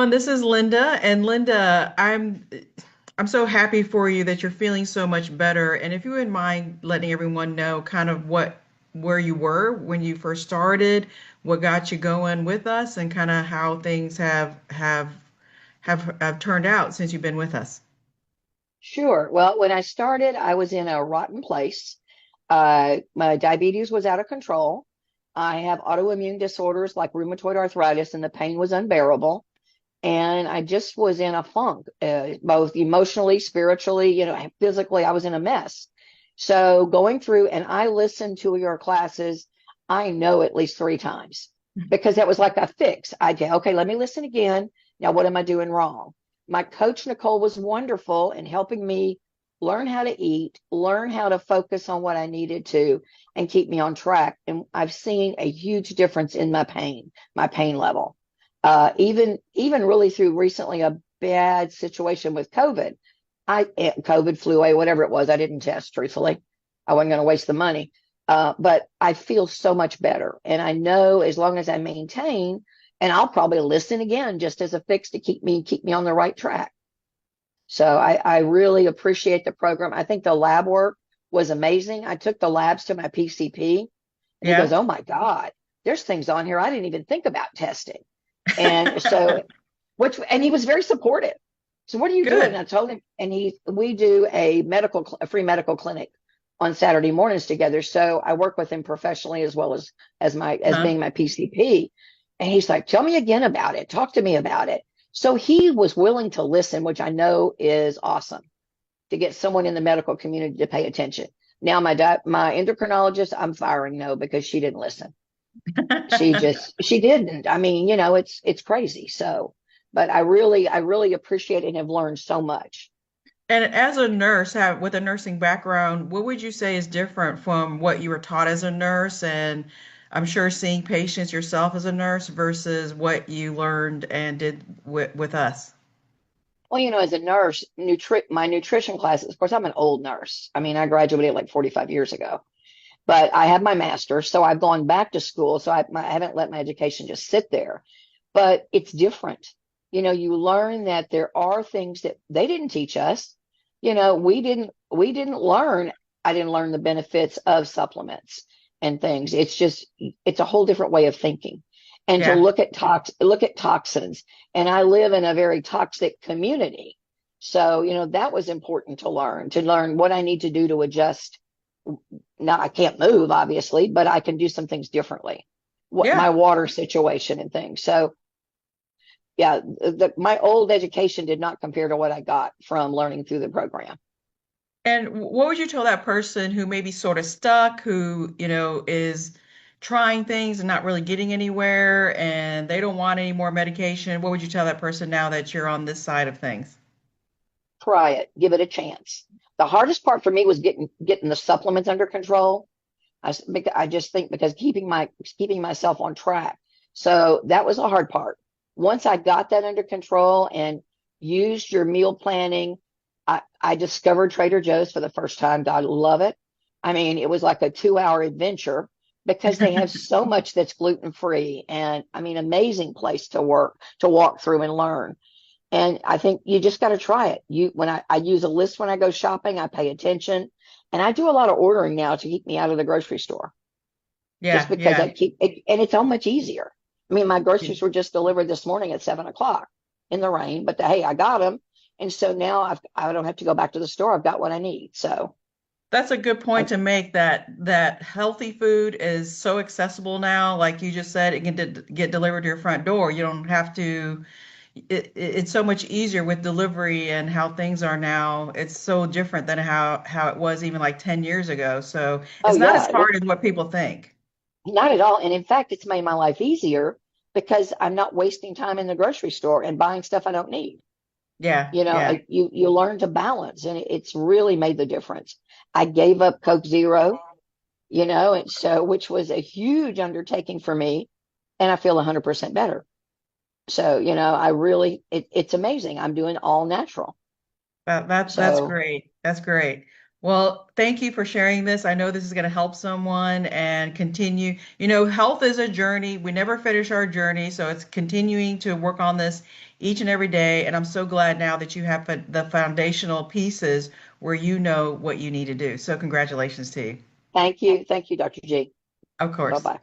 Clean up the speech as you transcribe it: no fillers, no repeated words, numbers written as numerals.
everyone. This is Linda, and Linda, I'm so happy for you that you're feeling so much better. And if you wouldn't mind letting everyone know kind of where you were when you first started, what got you going with us, and kind of how things have turned out since you've been with us. Sure. Well, when I started, I was in a rotten place. My diabetes was out of control. I have autoimmune disorders like rheumatoid arthritis, and the pain was unbearable. And I just was in a funk, both emotionally, spiritually, physically, I was in a mess. So going through, and I listened to your classes, I know at least three times because that was like a fix. I did, okay, let me listen again. Now, what am I doing wrong? My coach, Nicole, was wonderful in helping me learn how to eat, learn how to focus on what I needed to, and keep me on track. And I've seen a huge difference in my pain level. Even really through recently a bad situation with COVID. COVID flew away, whatever it was. I didn't test, truthfully. I wasn't going to waste the money. But I feel so much better. And I know as long as I maintain, and I'll probably listen again just as a fix to keep me on the right track. So I really appreciate the program. I think the lab work was amazing. I took the labs to my PCP and he goes, Yeah. "Oh my God, there's things on here I didn't even think about testing." And so, and he was very supportive. So what are you doing? And Good. I told him, and we do a free medical clinic on Saturday mornings together. So I work with him professionally as well as Huh? being my PCP. And he's like, "Tell me again about it. Talk to me about it." So he was willing to listen, which I know is awesome to get someone in the medical community to pay attention. Now my endocrinologist, I'm firing no because she didn't listen. She didn't. I mean, it's crazy. So, but I really appreciate it and have learned so much. And as a nurse, with a nursing background, what would you say is different from what you were taught as a nurse? And I'm sure seeing patients yourself as a nurse versus what you learned and did with us. Well, as a nurse, my nutrition classes, of course, I'm an old nurse. I mean, I graduated like 45 years ago, but I have my master's, so I've gone back to school. So I haven't let my education just sit there, but it's different. You learn that there are things that they didn't teach us. We didn't learn. I didn't learn the benefits of supplements and things. It's a whole different way of thinking. And to Yeah. look at toxins. And I live in a very toxic community. So, that was important to learn what I need to do to adjust. Now I can't move, obviously, but I can do some things differently. What my Yeah. water situation and things. So yeah, my old education did not compare to what I got from learning through the program. And what would you tell that person who may be sort of stuck, who, is trying things and not really getting anywhere and they don't want any more medication? What would you tell that person now that you're on this side of things? Try it, give it a chance. The hardest part for me was getting the supplements under control. I just think because keeping myself on track. So that was a hard part. Once I got that under control and used your meal planning, I discovered Trader Joe's for the first time. God, love it. I mean, it was like a 2 hour adventure because they have so much that's gluten free and I mean, amazing place to walk through and learn. And I think you just got to try it. When I use a list when I go shopping, I pay attention. And I do a lot of ordering now to keep me out of the grocery store just Yeah, because I yeah. keep it, and it's so much easier. I mean, my groceries were just delivered this morning at 7 o'clock in the rain, but hey, I got them. And so now I don't have to go back to the store. I've got what I need. So That's a good I, point to make that healthy food is so accessible now. Like you just said, it can get delivered to your front door. You don't have to, it's so much easier with delivery and how things are now. It's so different than how it was even like 10 years ago. So oh it's not as yeah, hard as what people think. not at all. And in fact, it's made my life easier because I'm not wasting time in the grocery store and buying stuff I don't need. Yeah, yeah. You learn to balance, and it's really made the difference. I gave up Coke Zero, and so which was a huge undertaking for me, and I feel 100% better. So, it's amazing. I'm doing all natural. That's So, great. That's great. Well, thank you for sharing this. I know this is going to help someone and continue. Health is a journey. We never finish our journey. So it's continuing to work on this each and every day. And I'm so glad now that you have the foundational pieces where you know what you need to do. So congratulations to you. Thank you. Thank you, Dr. G. Of Bye course. bye.